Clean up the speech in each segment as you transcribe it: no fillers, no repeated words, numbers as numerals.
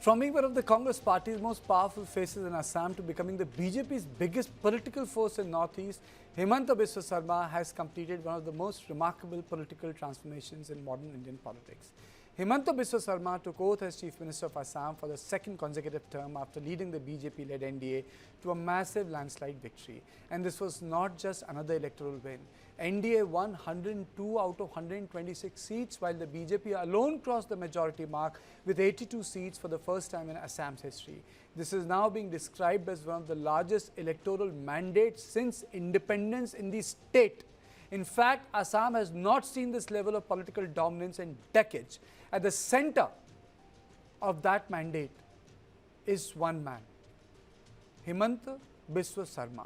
From being one of the Congress party's most powerful faces in Assam to becoming the BJP's biggest political force in Northeast, Himanta Biswa Sarma has completed one of the most remarkable political transformations in modern Indian politics. Himanta Biswa Sarma took oath as Chief Minister of Assam for the second consecutive term after leading the BJP-led NDA to a massive landslide victory. And this was not just another electoral win. NDA won 102 out of 126 seats, while the BJP alone crossed the majority mark with 82 seats for the first time in Assam's history. This is now being described as one of the largest electoral mandates since independence in the state. In fact, Assam has not seen this level of political dominance in decades. At the center of that mandate is one man, Himanta Biswa Sarma.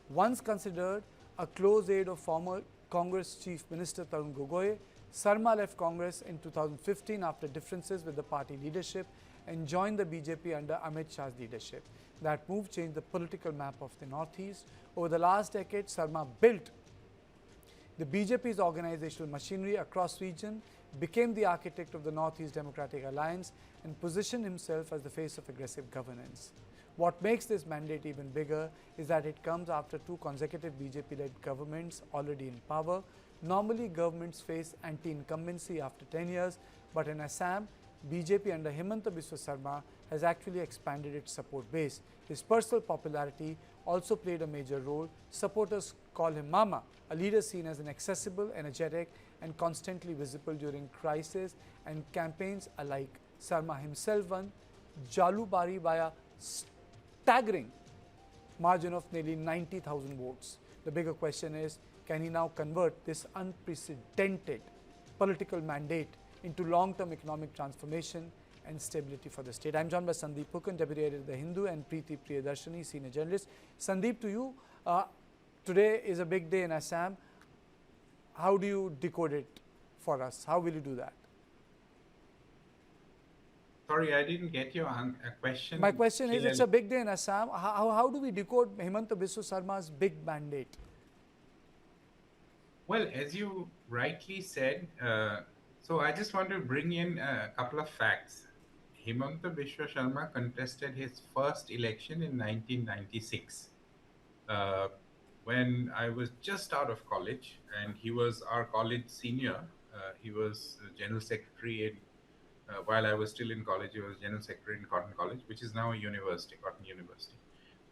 Once considered a close aide of former Congress Chief Minister Tarun Gogoi, Sarma left Congress in 2015 after differences with the party leadership and joined the BJP under Amit Shah's leadership. That move changed the political map of the Northeast. Over the last decade, Sarma built the BJP's organizational machinery across region, became the architect of the Northeast Democratic Alliance, and positioned himself as the face of aggressive governance. What makes this mandate even bigger is that it comes after two consecutive BJP-led governments already in power. Normally, governments face anti-incumbency after 10 years, but in Assam, BJP under Himanta Biswa Sarma has actually expanded its support base. His personal popularity also played a major role. Supporters call him Mama, a leader seen as an accessible, energetic, and constantly visible during crisis and campaigns alike. Sarma himself won Jalubari by a staggering margin of nearly 90,000 votes. The bigger question is, can he now convert this unprecedented political mandate into long-term economic transformation and stability for the state? I'm joined by Sandeep Pukan, Deputy Editor of The Hindu, and Preeti Priyadarshini, Senior Journalist. Sandeep, to you, today is a big day in Assam. How do you decode it for us? How will you do that? Sorry, I didn't get your question. My question is, it's a big day in Assam. How do we decode Himanta Biswa Sarma's big mandate? Well, as you rightly said, so I just want to bring in a couple of facts. Himanta Biswa Sarma contested his first election in 1996 when I was just out of college, and he was our college senior. He was General Secretary in while I was still in college. He was General Secretary in Cotton College, which is now a university, Cotton University.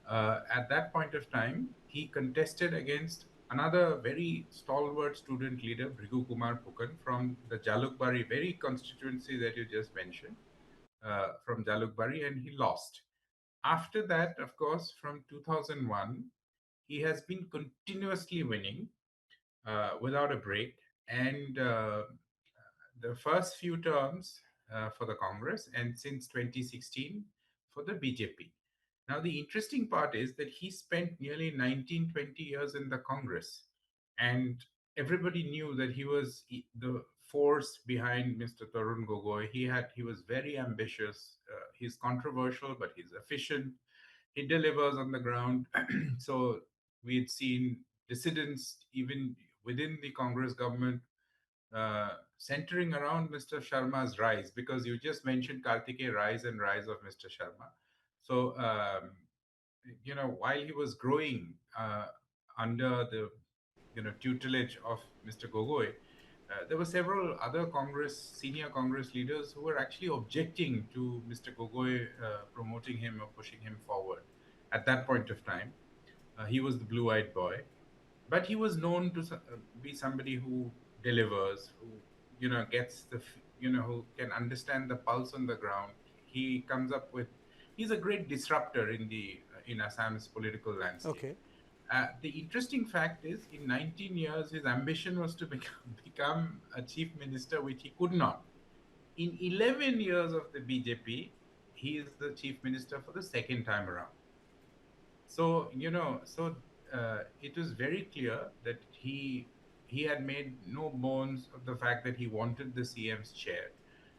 At that point of time, he contested against another very stalwart student leader, Bhrigu Kumar Pukan, from the Jalukbari, very constituency that you just mentioned, from Jalukbari, and he lost. After that, of course, from 2001, he has been continuously winning without a break. And the first few terms for the Congress, and since 2016 for the BJP. Now, the interesting part is that he spent nearly 19, 20 years in the Congress, and everybody knew that he was the force behind Mr. Tarun Gogoi. He was very ambitious. He's controversial, but he's efficient. He delivers on the ground. So we had seen dissidents even within the Congress government centering around Mr. Sharma's rise, because you just mentioned Kartikeya rise and rise of Mr. Sharma. So, while he was growing under the, tutelage of Mr. Gogoi, there were several other senior Congress leaders who were actually objecting to Mr. Gogoi promoting him or pushing him forward. At that point of time, he was the blue-eyed boy, but he was known to be somebody who delivers, who gets who can understand the pulse on the ground. He comes up with, he's a great disruptor in Assam's political landscape. Okay. The interesting fact is, in 19 years, his ambition was to become a chief minister, which he could not. In 11 years of the BJP, he is the chief minister for the second time around. So, it was very clear that he had made no bones of the fact that he wanted the CM's chair,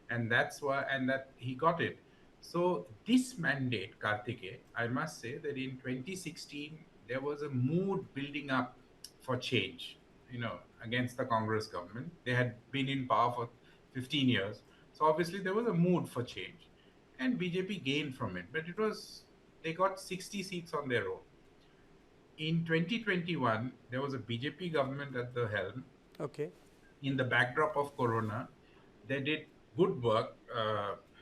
and that's why, and that he got it. So this mandate, Kartikeya, I must say that in 2016 there was a mood building up for change, against the Congress government. They had been in power for 15 years, so obviously there was a mood for change. and BJP gained from it. But they got 60 seats on their own. In 2021, there was a BJP government at the helm. Okay. In the backdrop of Corona, they did good work.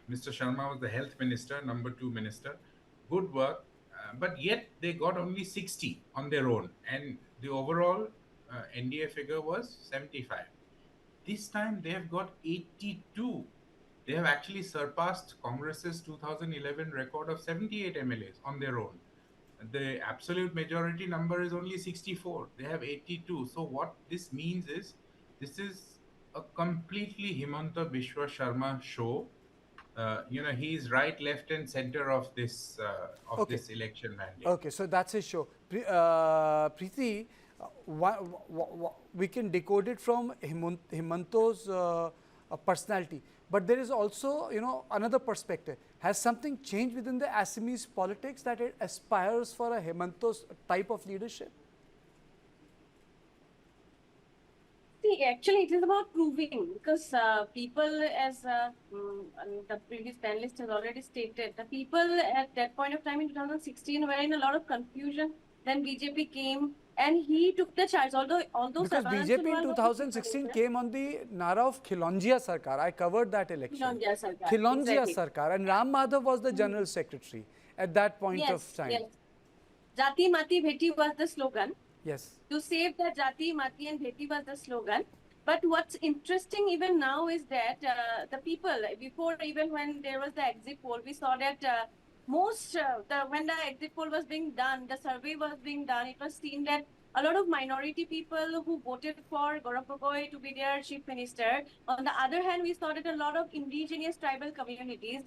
Mr. Sharma was the health minister, number two minister. Good work, but yet they got only 60 on their own, and the overall NDA figure was 75. This time they have got 82. They have actually surpassed Congress's 2011 record of 78 MLAs on their own. The absolute majority number is only 64. They have 82. So what this means is this is a completely Himanta Biswa Sarma show. He's right, left, and center of Okay. this election mandate. Okay, so that's his show. Preeti, we can decode it from Himanto's personality, but there is also, another perspective. Has something changed within the Assamese politics that it aspires for a Himanto's type of leadership? See, actually, it is about proving, because people, as the previous panelist has already stated, the people at that point of time in 2016 were in a lot of confusion. Then BJP came and he took the charge. Although because BJP in 2016 came on the nara of Khilonjia Sarkar. I covered that election. Khilonjia Sarkar, and Ram Madhav was the general secretary at that point of time. Yes. Jati Mati Bheti was the slogan. Yes. To save the Jati, Mati and Bheti was the slogan. But what's interesting even now is that the people, before even when there was the exit poll, we saw that when the exit poll was being done, the survey was being done, it was seen that a lot of minority people who voted for Gaurav Gogoi to be their chief minister. On the other hand, we saw that a lot of indigenous tribal communities,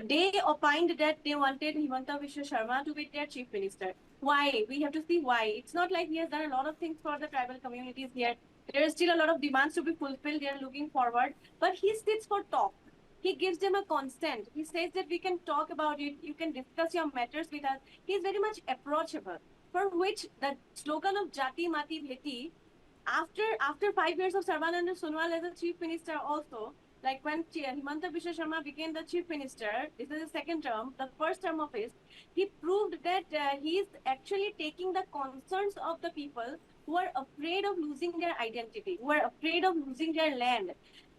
they opined that they wanted Himanta Biswa Sarma to be their chief minister. Why? We have to see why. It's not like he has done a lot of things for the tribal communities here. There is still a lot of demands to be fulfilled. They are looking forward. But he sits for talk. He gives them a constant. He says that we can talk about it. You can discuss your matters with us. He is very much approachable. For which the slogan of Jati Mati Bheti, after 5 years of Sarbananda Sonowal as a chief minister also, like when Himanta Biswa Sarma became the chief minister, this is the second term, the first term of his, he proved that he is actually taking the concerns of the people who are afraid of losing their identity, who are afraid of losing their land.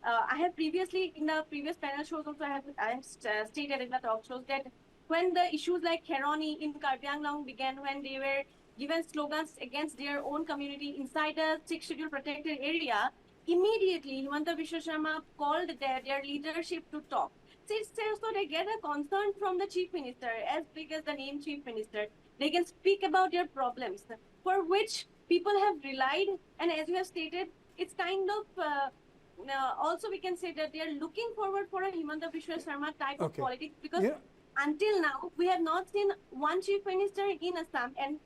I have previously, in the previous panel shows also, I have stated in the talk shows that when the issues like Kheroni in Karbi Anglong began, when they were given slogans against their own community inside a 6th schedule protected area, immediately Himanta Biswa Sarma called their leadership to talk. So they get a concern from the chief minister, as big as the name chief minister. They can speak about their problems, for which people have relied. And as you have stated, it's kind of also we can say that they are looking forward for a Himanta Biswa Sarma type of politics, because until now we have not seen one chief minister in Assam, and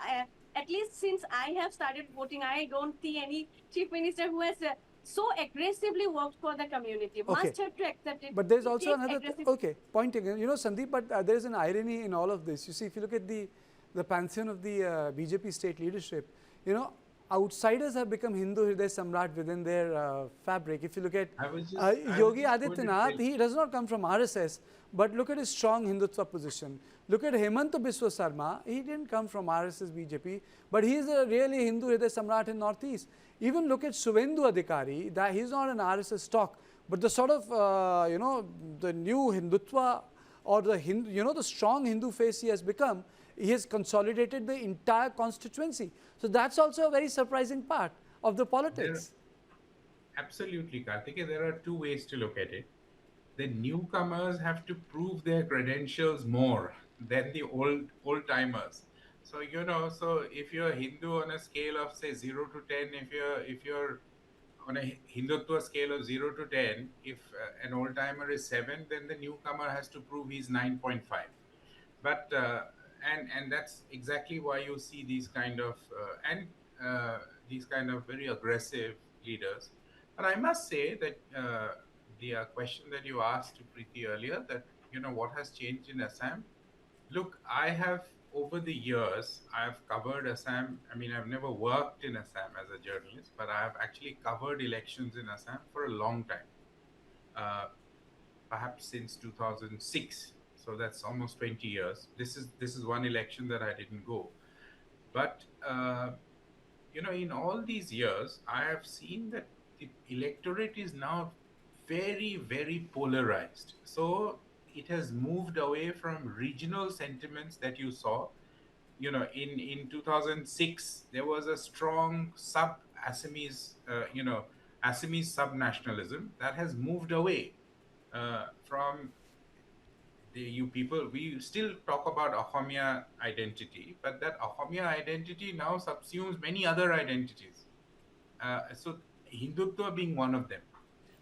at least since I have started voting, I don't see any chief minister who has so aggressively worked for the community. Must have to accept it. But there's also another point again. Sandeep, but there's an irony in all of this. You see, if you look at the pantheon of the BJP state leadership, outsiders have become Hindu Hriday Samrat within their fabric. If you look at Yogi Adityanath, he does not come from RSS, but look at his strong Hindutva position. Look at Himanta Biswa Sarma, he didn't come from RSS BJP, but he is a really Hindu Hriday Samrat in Northeast. Even look at Suvendu Adhikari, that he's not an RSS stock, but the sort of, the new Hindutva or the strong Hindu face he has become, he has consolidated the entire constituency. So that's also a very surprising part of the politics. Absolutely, Karthike. There are two ways to look at it. The newcomers have to prove their credentials more than the old timers. So so if you're Hindu on a scale of say 0 to 10, if you're on a Hindutva scale of 0 to 10, if an old timer is 7, then the newcomer has to prove he's 9.5. But and that's exactly why you see these kind of very aggressive leaders. But I must say that the question that you asked to Preeti earlier, that what has changed in Assam. Look, I have over the years I've covered Assam. I mean, I've never worked in Assam as a journalist, but I have actually covered elections in Assam for a long time, perhaps since 2006. So that's almost 20 years. This is one election that I didn't go. But in all these years, I have seen that the electorate is now very, very polarized. So it has moved away from regional sentiments that you saw. In 2006, there was a strong Assamese, Assamese sub-nationalism that has moved away from you people. We still talk about Ahomia identity, but that Ahomia identity now subsumes many other identities. So Hindutva being one of them.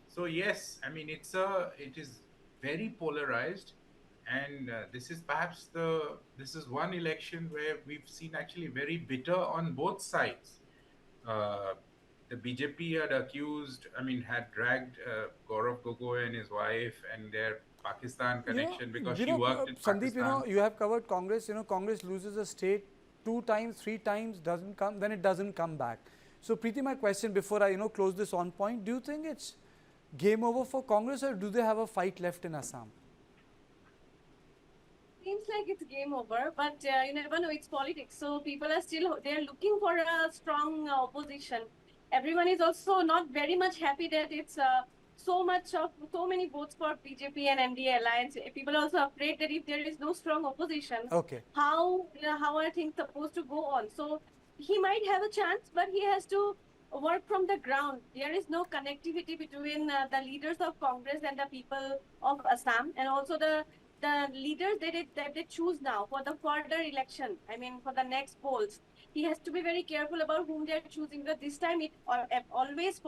So yes, I mean it is very polarized, and this is one election where we've seen actually very bitter on both sides. Uh, the BJP had dragged Gaurav Gogoi and his wife and their Pakistan connection because she worked in Sandeep, Pakistan. you have covered Congress. Congress loses a state 2 times, 3 times, doesn't come, then it doesn't come back. So, Preeti, my question before I close this on point: do you think it's game over for Congress, or do they have a fight left in Assam? Seems like it's game over, but you never know. It's politics, so people are still they're looking for a strong opposition. Everyone is also not very much happy that it's so many votes for BJP and NDA alliance. People are also afraid that if there is no strong opposition, Okay. how are things supposed to go on? So he might have a chance, but he has to work from the ground. There is no connectivity between the leaders of Congress and the people of Assam, and also the leaders that they choose now for the further election. I mean, for the next polls, he has to be very careful about whom they are choosing. Because this time it always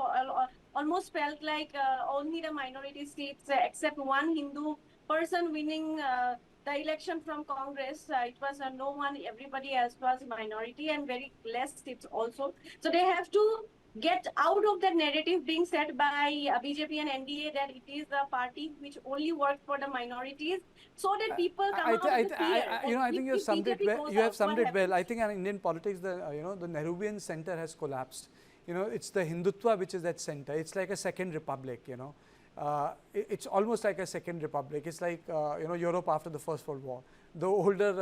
almost felt like only the minority states, except one Hindu person winning the election from Congress. It was no one. Everybody else was minority and very less seats also. So they have to get out of the narrative being set by BJP and NDA that it is a party which only works for the minorities, so that people come out of the fear. I think you have summed it well. You have summed it well. I think in Indian politics, the Nehruvian center has collapsed. It's the Hindutva which is at center. It's like a second republic. It's almost like a second republic. It's like Europe after the First World War. The older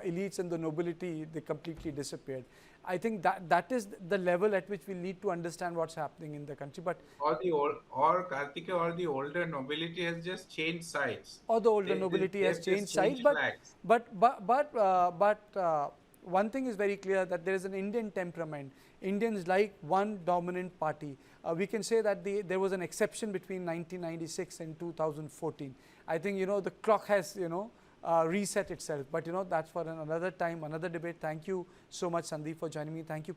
elites and the nobility, they completely disappeared. I think that is the level at which we need to understand what's happening in the country. But Kartika, or the older nobility has just changed sides. Or the older nobility has changed sides. But one thing is very clear, that there is an Indian temperament. Indians like one dominant party. We can say that there was an exception between 1996 and 2014. I think the clock has reset itself. But that's for another time, another debate. Thank you so much, Sandeep, for joining me. Thank you.